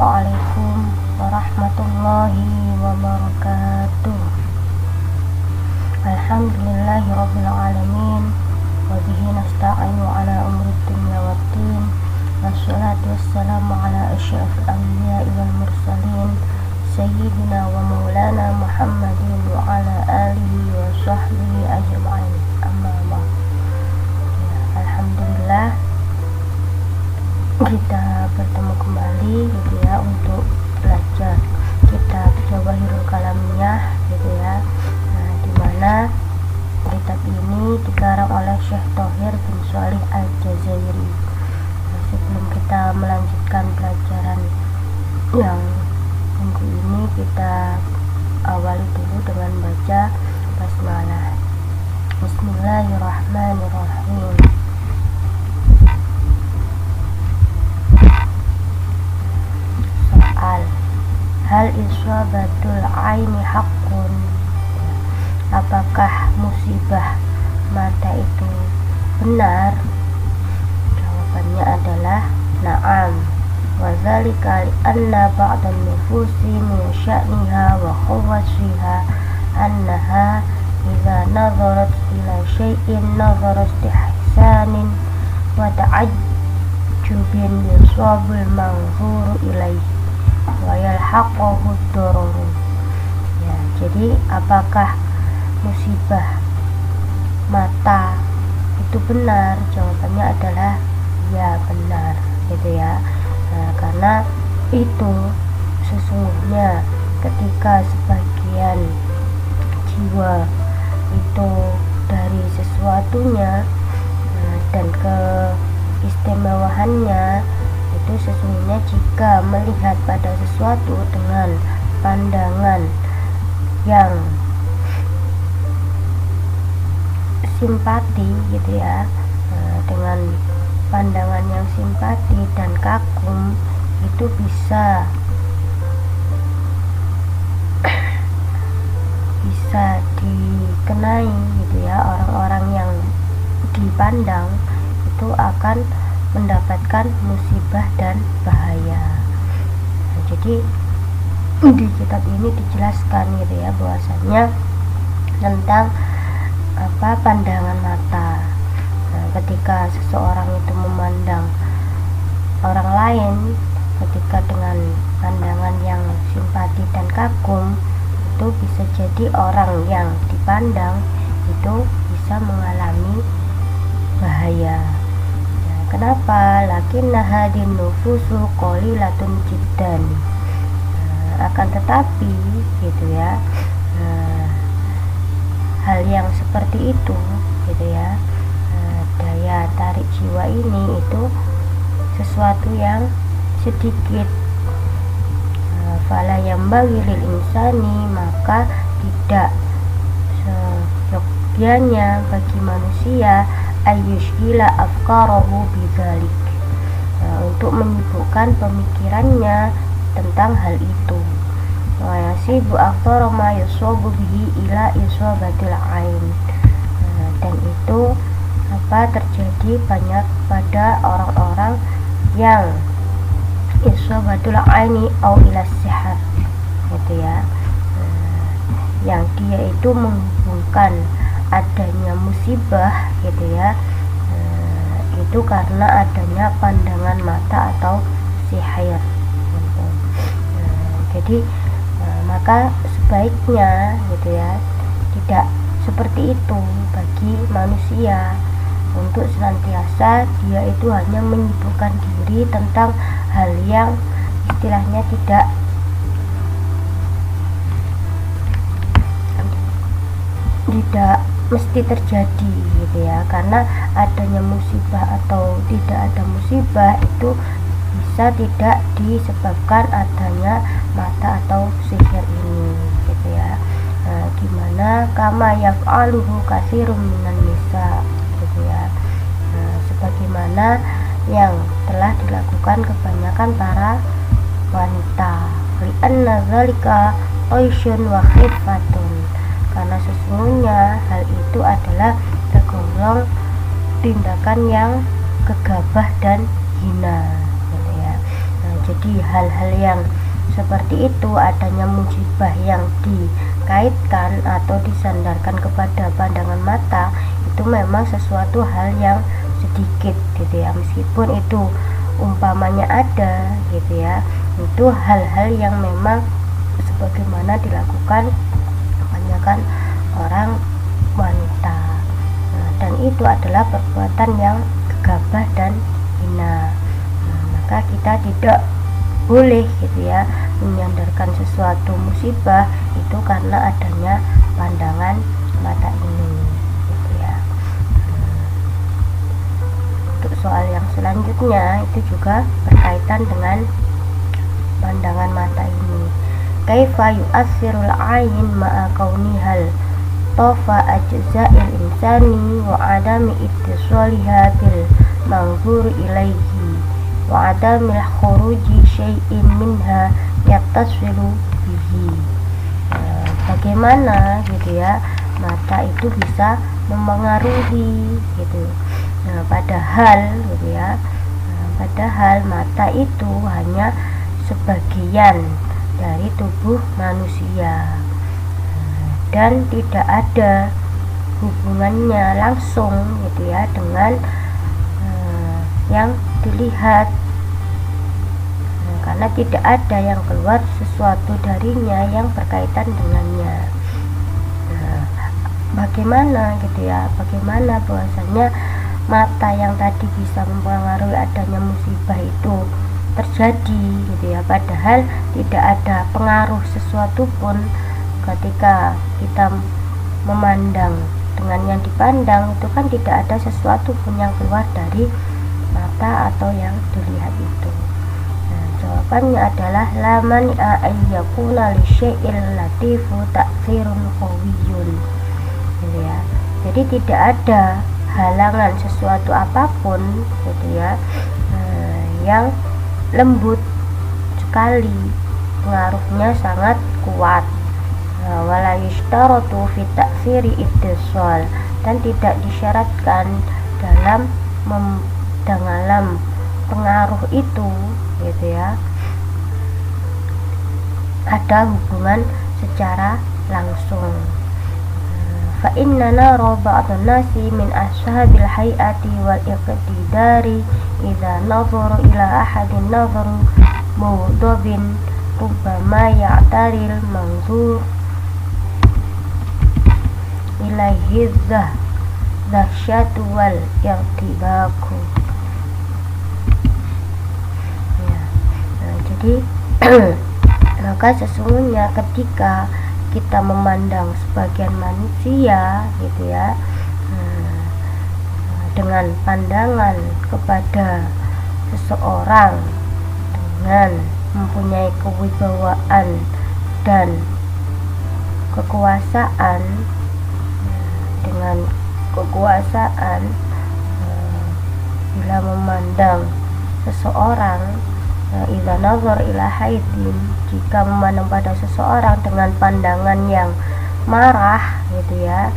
Assalamualaikum warahmatullahi wabarakatuh. Alhamdulillahirabbil alamin wa bihi nasta'inu ala umuri dunya waddin. Wassalatu wassalamu ala asyrafil anbiya'i wal mursalin sayyidina wa maulana Muhammadin wa ala alihi wa sahbihi ajma'in. Amma ba'd. Alhamdulillah, kita bertemu kembali gitu ya untuk belajar kitab Jawahirul Kalamiyah gitu ya. Nah, dimana kitab ini dikarang oleh Syekh Thohir bin Shalih Al-Jazairi. Nah, sebelum kita melanjutkan pelajaran yang minggu ini, kita awali dulu dengan baca basmalah. Bismillahirrahmanirrahim. Hal iswabatul aini haqqun, apakah musibah mata itu benar? Jawabannya adalah na'am. Wa dzalika li anna ba'dan nufusi min sya'niha wa khawasiha annaha idza nadharat ila syai'in nadharat istihsanin wa ta'ajjubin yusabul manzuru ilaihi wa yalhaquhu ad-darur. Ya, jadi apakah musibah mata itu benar? Jawabannya adalah ya, benar gitu ya. Nah, karena itu sesungguhnya ketika sebagian jiwa itu dari sesuatunya dan keistimewaannya itu sesungguhnya jika melihat pada sesuatu dengan pandangan yang simpati gitu ya, dengan pandangan yang simpati dan kagum, itu bisa dikenai gitu ya. Orang-orang yang dipandang itu akan mendapatkan musibah dan bahaya. Nah, jadi di kitab ini dijelaskan gitu ya bahwasanya tentang pandangan mata. Nah, ketika seseorang itu memandang orang lain ketika dengan pandangan yang simpati dan kagum, itu bisa jadi orang yang dipandang itu bisa mengalami bahaya. Kenapa? Lakinna hadin nufusu qalilatun jiddan. Akan tetapi gitu ya, hal yang seperti itu gitu ya, daya tarik jiwa ini itu sesuatu yang sedikit. Fala yambaghi lil insani, maka tidak seyogyanya bagi manusia ayyushila afkarahu bidzalik, untuk menyibukkan pemikirannya tentang hal itu. Wa yasibu aktsara ma yusabu bihi ila iswabatil ain, dan itu terjadi banyak pada orang-orang yang iswabatul aini au ila sihar gitu ya, yang dia itu menghubungkan adanya musibah gitu ya, itu karena adanya pandangan mata atau sihir gitu. Jadi maka sebaiknya gitu ya tidak seperti itu bagi manusia, untuk senantiasa dia itu hanya menyibukkan diri tentang hal yang istilahnya tidak mesti terjadi gitu ya. Karena adanya musibah atau tidak ada musibah itu bisa tidak disebabkan adanya mata atau sihir ini gitu ya. Gimana kama yaf'aluhu katsirun minan nisa gitu ya, sebagaimana yang telah dilakukan kebanyakan para wanita. Li anna dzalika aisyun wa khifatun, karena sesungguhnya hal itu adalah tergolong tindakan yang gegabah dan hina gitu ya. Nah, Jadi hal-hal yang seperti itu, adanya musibah yang dikaitkan atau disandarkan kepada pandangan mata, itu memang sesuatu hal yang sedikit gitu ya, meskipun itu umpamanya ada gitu ya, itu hal-hal yang memang sebagaimana dilakukan kebanyakan orang wanita. Dan itu adalah perbuatan yang gegabah dan hina. Maka kita tidak boleh gitu ya menyandarkan sesuatu musibah itu karena adanya pandangan mata ini gitu ya. Untuk soal yang selanjutnya itu juga berkaitan dengan pandangan mata ini. Kaifa yu'athirul ain ma'a kaunihal tofa ajza'il insani wa adami ittisaliha bil manzur ilaihi wa adamil khuruji syai'in minha yattasilu bihi. Bagaimana gitu ya mata itu bisa memengaruhi gitu. Padahal gitu ya, padahal mata itu hanya sebagian dari tubuh manusia dan tidak ada hubungannya langsung gitu ya dengan yang dilihat, karena tidak ada yang keluar sesuatu darinya yang berkaitan dengannya. Bagaimana gitu ya, bagaimana bahwasanya mata yang tadi bisa mempengaruhi adanya musibah itu terjadi gitu ya, padahal tidak ada pengaruh sesuatu pun ketika kita memandang dengan yang dipandang itu kan tidak ada sesuatu pun yang keluar dari mata atau yang dilihat itu. Jawabannya adalah la mani'a an yakuna li syai'il latifu ta'thirun qawiyyun gitu ya. Jadi tidak ada halangan sesuatu apapun gitu ya yang lembut sekali, pengaruhnya sangat kuat. Wala yushtaratu fi ta'thiri ittisal, dan tidak disyaratkan dalam pengaruh itu gitu ya ada hubungan secara langsung. Fa inna nara ba'dhan nasi min ashabil hayati wal iqtidari idza nadhara ila ahadin nadharu mawdabin rubbama ya'taril manzur ilaihi dahsyatu wal irtibaku. Jadi maka sesungguhnya ketika kita memandang sebagian manusia gitu ya dengan pandangan kepada seseorang dengan mempunyai kewibawaan dan kekuasaan, dengan kekuasaan bila memandang seseorang idza nazar ila haidin, jika memandang pada seseorang dengan pandangan yang marah gitu ya,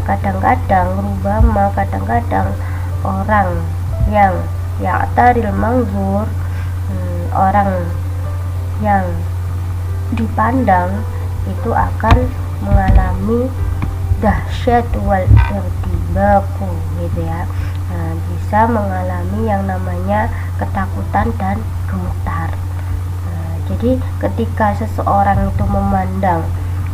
kadang-kadang rubama, kadang-kadang orang yang ya'taril manzur, orang yang dipandang itu akan mengalami dahsyat wal irtibaku gitu ya, bisa mengalami yang namanya ketakutan dan gemetar. Jadi ketika seseorang itu memandang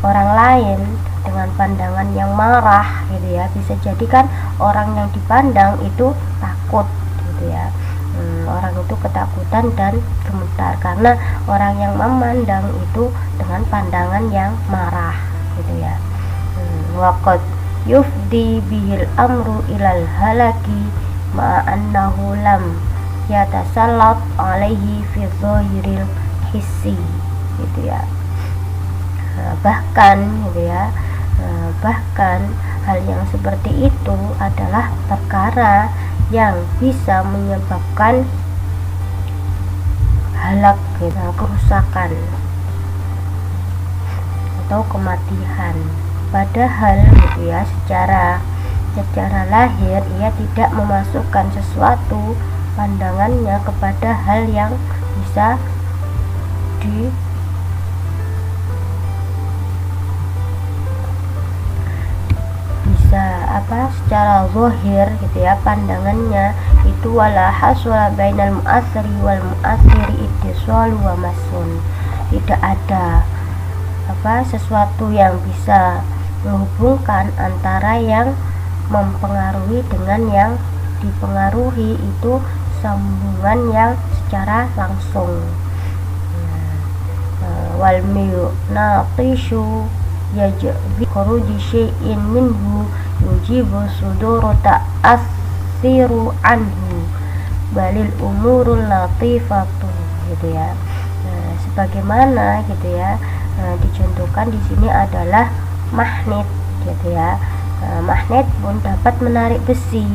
orang lain dengan pandangan yang marah gitu ya, bisa jadi kan orang yang dipandang itu takut gitu ya, orang itu ketakutan dan gemetar karena orang yang memandang itu dengan pandangan yang marah gitu ya. Waqad yufdi bihil amru ilal halaki ma'annahu lam yatasallat alaihi fi dhahiril hissi gitu ya. Bahkan gitu ya, bahkan hal yang seperti itu adalah perkara yang bisa menyebabkan halak gitu, kerusakan atau kematian. Padahal gitu ya, secara lahir ia tidak memasukkan sesuatu pandangannya kepada hal yang bisa secara zahir gitu ya, pandangannya itu wala haswala bainal mu'assiri wal mu'assiri ittisalu wa masun, tidak ada sesuatu yang bisa menghubungkan antara yang mempengaruhi dengan yang dipengaruhi, itu sambungan yang secara langsung. Wal munatishu yajbi khuruji syai'in minhu yujibu suduru ta'assiru anhu balil umurul latifatu, gitu ya. Sebagaimana gitu ya, dicontohkan di sini adalah magnet, gitu ya. Magnet pun dapat menarik besi.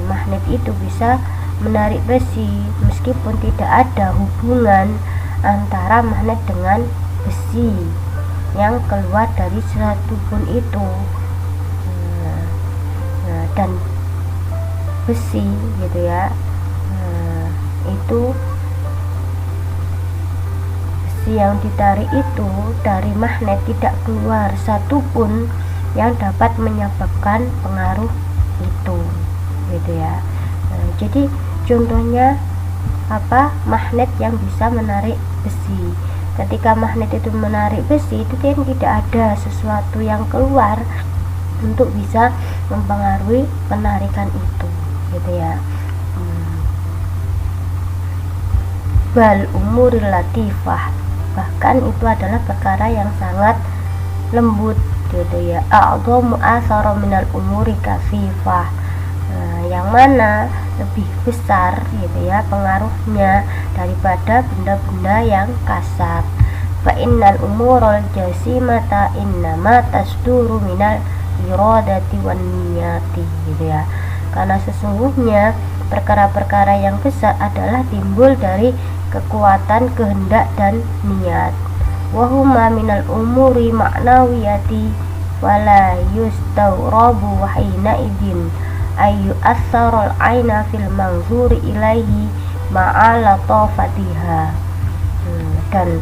Magnet itu bisa menarik besi meskipun tidak ada hubungan antara magnet dengan besi yang keluar dari suatu pun itu. Dan besi gitu ya, itu besi yang ditarik itu dari magnet tidak keluar satupun yang dapat menyebabkan pengaruh itu, gitu ya. Jadi contohnya magnet yang bisa menarik besi. Ketika magnet itu menarik besi, itu kan tidak ada sesuatu yang keluar untuk bisa mempengaruhi penarikan itu, gitu ya. Bal umuril latifah, bahkan itu adalah perkara yang sangat lembut, gitu ya. A'dhamu athara minal umuri kasifah, yang mana lebih besar, gitu ya, pengaruhnya daripada benda-benda yang kasar. Fa innal umurul jasimata innama tasduru minal iradati wan niyati, gitu ya. Karena sesungguhnya perkara-perkara yang besar adalah timbul dari kekuatan kehendak dan niat. Wahuma minal umuri ma'nawiyati wala yustawrabu hina idin ayu asarul aina fil manzuri ilaihi ma'ala tafatiha. Dan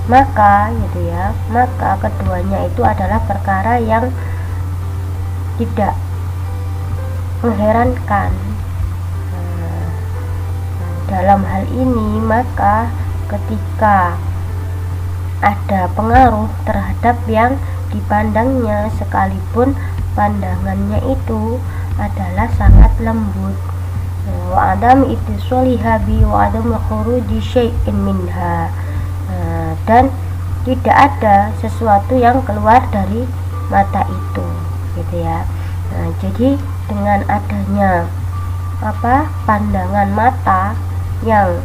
maka, gitu ya, maka keduanya itu adalah perkara yang tidak mengherankan. Dalam hal ini, maka ketika ada pengaruh terhadap yang dipandangnya, sekalipun pandangannya itu adalah sangat lembut, wa adam ittisalihabi wa adam khuruji syai'in minha, dan tidak ada sesuatu yang keluar dari mata itu, gitu ya. Jadi dengan adanya pandangan mata yang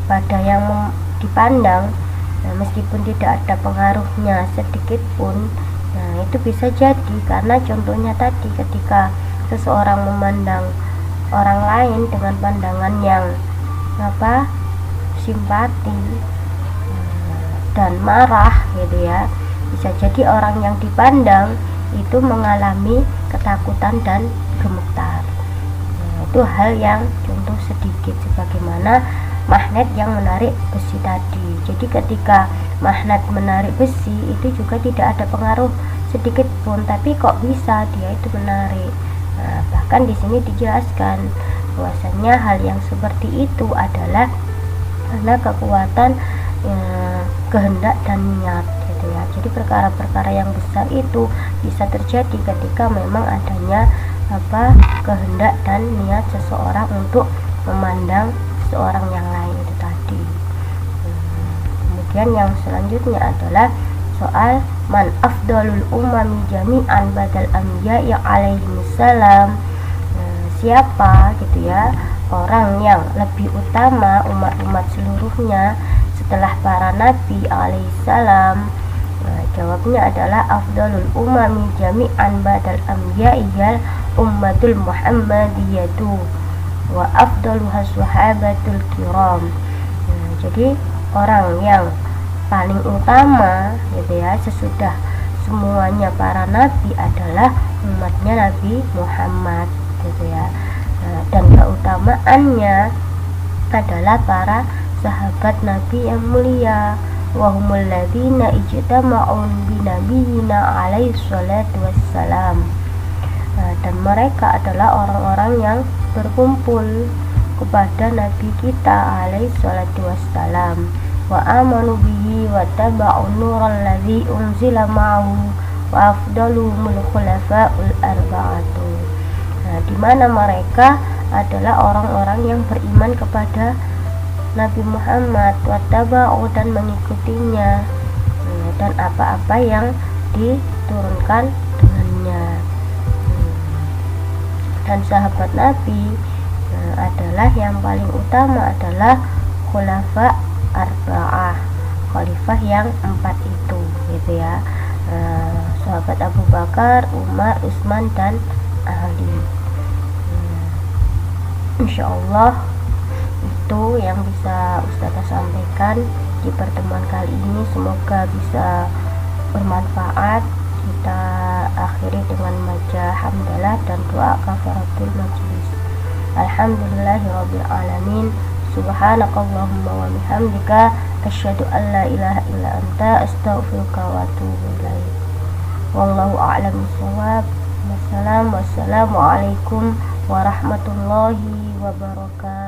pada yang dipandang, meskipun tidak ada pengaruhnya sedikit pun, itu bisa jadi karena contohnya tadi, ketika seseorang memandang orang lain dengan pandangan yang simpati dan marah, gitu ya, bisa jadi orang yang dipandang itu mengalami ketakutan dan gemetar. Itu hal yang contoh sedikit, sebagaimana magnet yang menarik besi tadi. Jadi ketika magnet menarik besi, itu juga tidak ada pengaruh sedikit pun, tapi kok bisa dia itu menarik. Bahkan di sini dijelaskan bahwasanya hal yang seperti itu adalah karena kekuatan kehendak dan niat, gitu ya. Jadi perkara-perkara yang besar itu bisa terjadi ketika memang adanya kehendak dan niat seseorang untuk memandang seorang yang lain itu tadi. Kemudian yang selanjutnya adalah soal man afdalul umami jami'an badal anbiya'i alaihimussalam, siapa, gitu ya, orang yang lebih utama umat-umat seluruhnya setelah para nabi alaihissalam. Jawabnya adalah afdalul umami jami'an badal anbiya'i ummatul muhammadiyatu wa afdaluha sahabatul kiram. Jadi orang yang paling utama, gitu ya, sesudah semuanya para nabi adalah umatnya Nabi Muhammad, gitu ya. Dan keutamaannya adalah para sahabat Nabi yang mulia. Wahumul ladzina ijtama'u bi nabiyina alaihi salatu wassalam. Dan mereka adalah orang-orang yang berkumpul kepada Nabi kita alaihi salatu wassalam. Wa amanu bihi wa taba'u nural ladzi unzila ma'ahu wa afdaluhumul khulafa'ul arba'atu. Di mana mereka adalah orang-orang yang beriman kepada Nabi Muhammad, wattaba'u dan mengikutinya, dan apa-apa yang diturunkan dengannya. Dan sahabat Nabi adalah yang paling utama adalah khulafa arba'ah, khalifah yang 4 itu, gitu ya. Sahabat Abu Bakar, Umar, Utsman dan Ali. Insyaallah itu yang bisa Ustazah sampaikan di pertemuan kali ini. Semoga bisa bermanfaat. Kita akhiri dengan baca hamdalah dan doa kafaratul majlis. Alhamdulillahirabbil alamin. Subhanakallahumma wa bihamdika asyhadu an la ilaha illa anta astaghfiruka wa atubu ilaik. Wallahu a'lam bishawab. Wassalamualaikum warahmatullahi wabarakatuh.